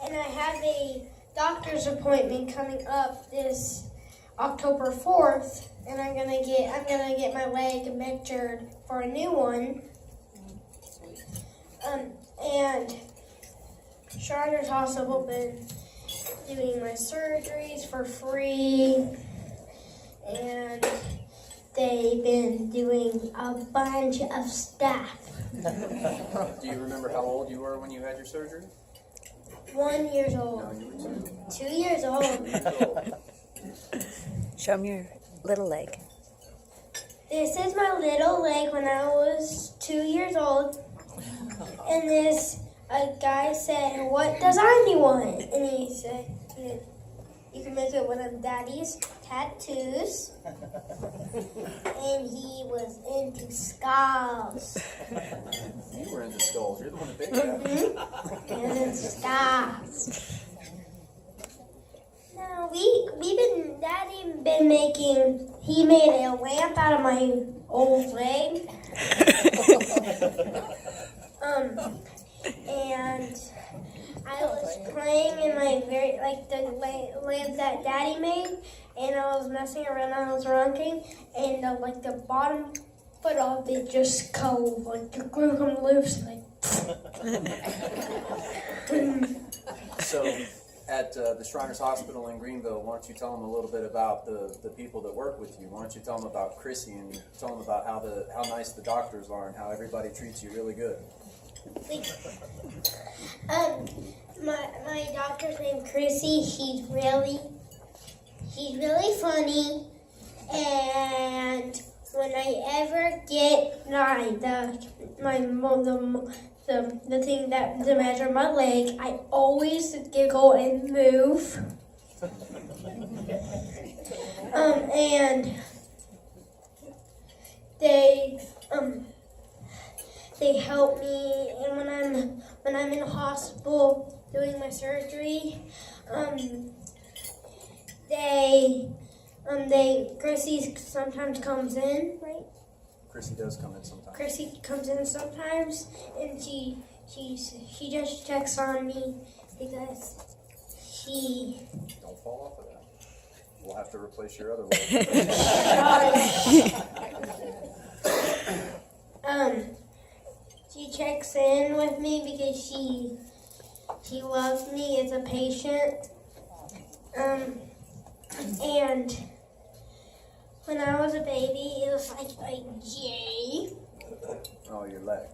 and I have a doctor's appointment coming up this October 4th, and I'm gonna get my leg measured for a new one. And Shriners Hospital been doing my surgeries for free, and they've been doing a bunch of stuff. Do you remember how old you were when you had your surgery? 1 year old. No, you were 2. 2 years old. Show them your little leg. This is my little leg when I was 2 years old. And a guy said, "What design do you want?" And he said, "You can make it one of Daddy's tattoos." And he was into skulls. You were into skulls. You're the one that picked that. He was into skulls. No, Daddy been making, he made a lamp out of my old leg. And I was playing in my the lamp that Daddy made, and I was messing around. I was rocking, and the bottom foot of it just it grew come loose, So, at the Shriners Hospital in Greenville, why don't you tell them a little bit about the people that work with you? Why don't you tell them about Chrissy and tell them about how nice the doctors are and how everybody treats you really good? My doctor's named Chrissy. He's really funny, and when I ever get the thing that to measure my leg, I always giggle and move. And they help me, and when I'm in the hospital doing my surgery, Chrissy sometimes comes in, right? Chrissy does come in sometimes. Chrissy comes in sometimes, and she just checks on me because she. Don't fall off of that. We'll have to replace your other leg. She checks in with me because she loves me as a patient. And when I was a baby, it was like Jay. Oh, your leg.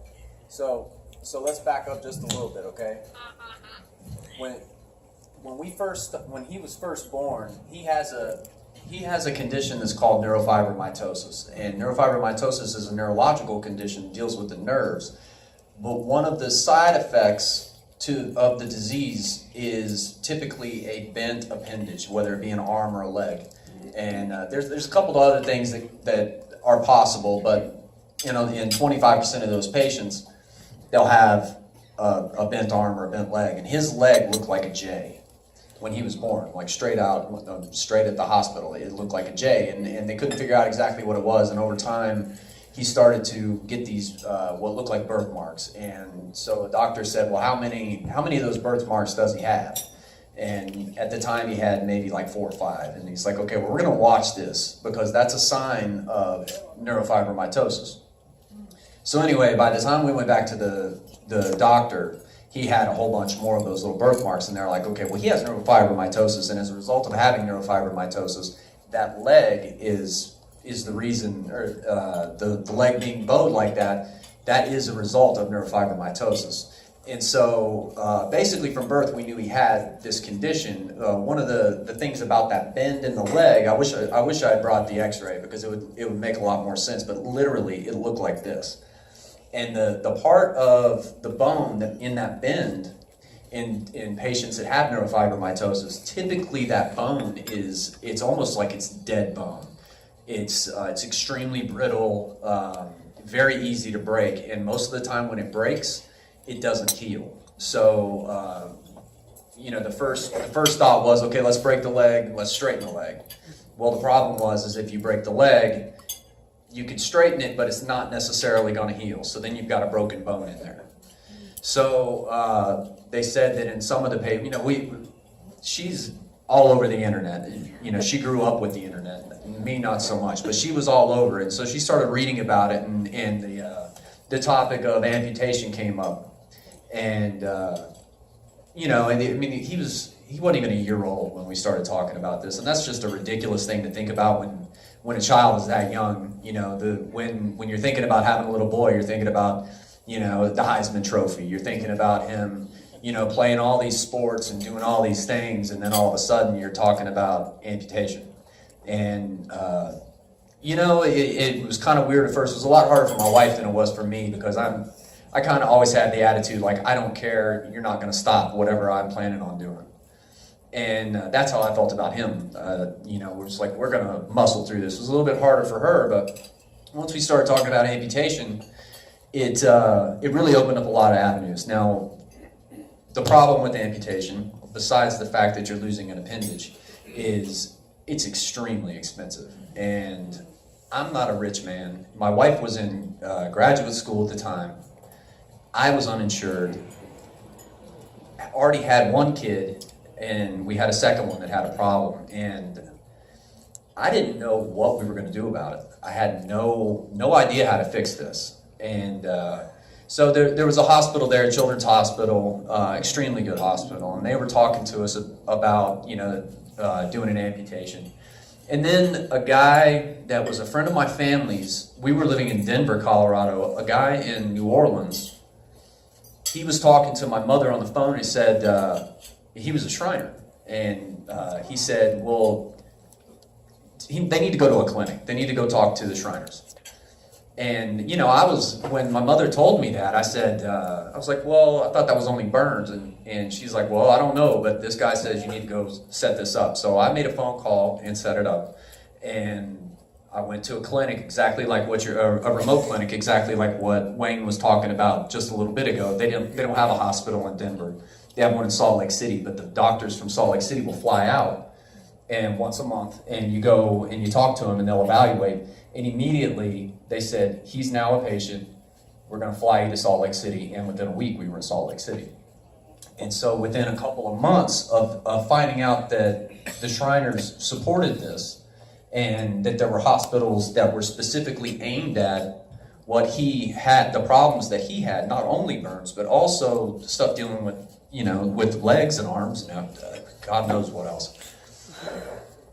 So let's back up just a little bit, okay? When he was first born, he has a condition that's called neurofibromatosis, and neurofibromatosis is a neurological condition, deals with the nerves. But one of the side effects of the disease is typically a bent appendage, whether it be an arm or a leg. And there's a couple of other things that are possible, but in 25% of those patients, they'll have a bent arm or a bent leg. And his leg looked like a J when he was born, like straight at the hospital. It looked like a J, and they couldn't figure out exactly what it was. And over time, he started to get these what looked like birthmarks. And so the doctor said, "Well, how many of those birthmarks does he have?" And at the time, he had maybe like 4 or 5. And he's like, "Okay, well, we're going to watch this because that's a sign of neurofibromatosis." So anyway, by the time we went back to the doctor, he had a whole bunch more of those little birthmarks, and they're like, "Okay, well, he has neurofibromatosis, and as a result of having neurofibromatosis, that leg is the reason, or the leg being bowed like that is a result of neurofibromatosis." And so basically from birth, we knew he had this condition. One of the things about that bend in the leg, I wish I had brought the x-ray because it would make a lot more sense, but literally it looked like this. And the part of the bone in that bend in patients that have neurofibromatosis, typically that bone it's almost like it's dead bone. It's extremely brittle, very easy to break, and most of the time when it breaks, it doesn't heal. So, the first thought was, okay, let's break the leg, let's straighten the leg. Well, the problem is if you break the leg, you could straighten it, but it's not necessarily going to heal. So then you've got a broken bone in there. So they said that in some of the papers, you know, she's all over the internet. You know, she grew up with the internet. Me, not so much, but she was all over it. So she started reading about it, and the topic of amputation came up. And you know, and I mean, he wasn't even a year old when we started talking about this, and that's just a ridiculous thing to think about when a child is that young. You know, when you're thinking about having a little boy, you're thinking about, you know, the Heisman Trophy. You're thinking about him, you know, playing all these sports and doing all these things, and then all of a sudden you're talking about amputation. And you know, it was kind of weird at first. It was a lot harder for my wife than it was for me, because I kind of always had the attitude like, I don't care, you're not going to stop whatever I'm planning on doing. And that's how I felt about him. You know, we're just like, we're going to muscle through this. It was a little bit harder for her, but once we started talking about amputation, it really opened up a lot of avenues. Now, the problem with amputation, besides the fact that you're losing an appendage, is it's extremely expensive. And I'm not a rich man. My wife was in graduate school at the time. I was uninsured. I already had one kid, and we had a second one that had a problem. And I didn't know what we were going to do about it. I had no idea how to fix this. And so there was a hospital there, a children's hospital, extremely good hospital, and they were talking to us about, you know, doing an amputation. And then a guy that was a friend of my family's, we were living in Denver, Colorado, a guy in New Orleans, he was talking to my mother on the phone, and he said, he was a Shriner, and he said, well, they need to go to a clinic. They need to go talk to the Shriners. And, you know, when my mother told me that, I said, I was like, well, I thought that was only burns. And she's like, well, I don't know, but this guy says you need to go set this up. So I made a phone call and set it up. And I went to a clinic exactly like a remote clinic, exactly like what Wayne was talking about just a little bit ago. They don't have a hospital in Denver. They have one in Salt Lake City, but the doctors from Salt Lake City will fly out and once a month, and you go and you talk to them, and they'll evaluate. And immediately they said, he's now a patient, we're going to fly you to Salt Lake City. And within a week, we were in Salt Lake City. And so within a couple of months of finding out that the Shriners supported this, and that there were hospitals that were specifically aimed at what he had, the problems that he had, not only burns, but also stuff dealing with, you know, with legs and arms, and God knows what else.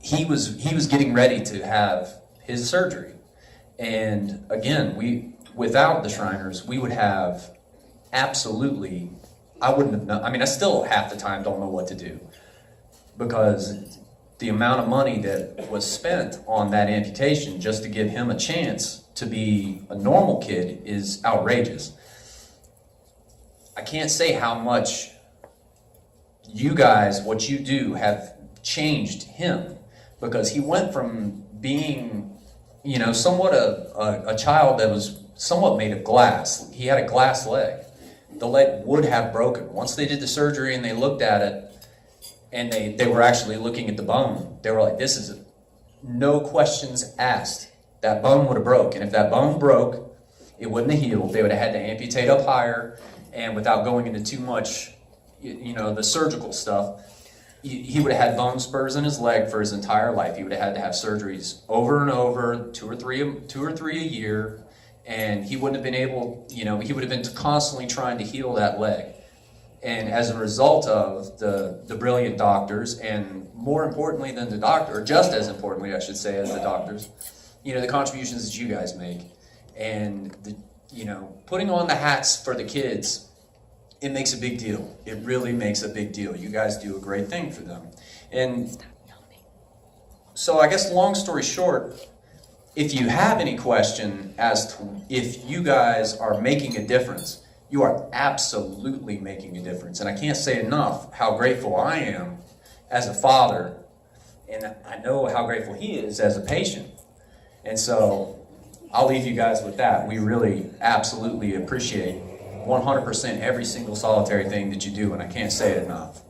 He was getting ready to have his surgery. And again, without the Shriners, we would have absolutely, I wouldn't have known. I mean, I still half the time don't know what to do, because the amount of money that was spent on that amputation just to give him a chance to be a normal kid is outrageous. I can't say how much you guys, what you do, have changed him, because he went from being, you know, somewhat a child that was somewhat made of glass. He had a glass leg. The leg would have broken. Once they did the surgery and they looked at it, and they were actually looking at the bone, they were like, this is no questions asked. That bone would have broke. And if that bone broke, it wouldn't have healed. They would have had to amputate up higher, and without going into too much, you know, the surgical stuff, he would have had bone spurs in his leg for his entire life. He would have had to have surgeries over and over, two or three a year, and he wouldn't have been able, you know, he would have been constantly trying to heal that leg. And as a result of the brilliant doctors, and more importantly than the doctor, or just as importantly, I should say, as the doctors, you know, the contributions that you guys make, and you know, putting on the hats for the kids, it makes a big deal. It really makes a big deal. You guys do a great thing for them. And so I guess long story short, if you have any question as to if you guys are making a difference, you are absolutely making a difference. And I can't say enough how grateful I am as a father, and I know how grateful he is as a patient. And so I'll leave you guys with that. We really absolutely appreciate 100% every single solitary thing that you do, and I can't say it enough.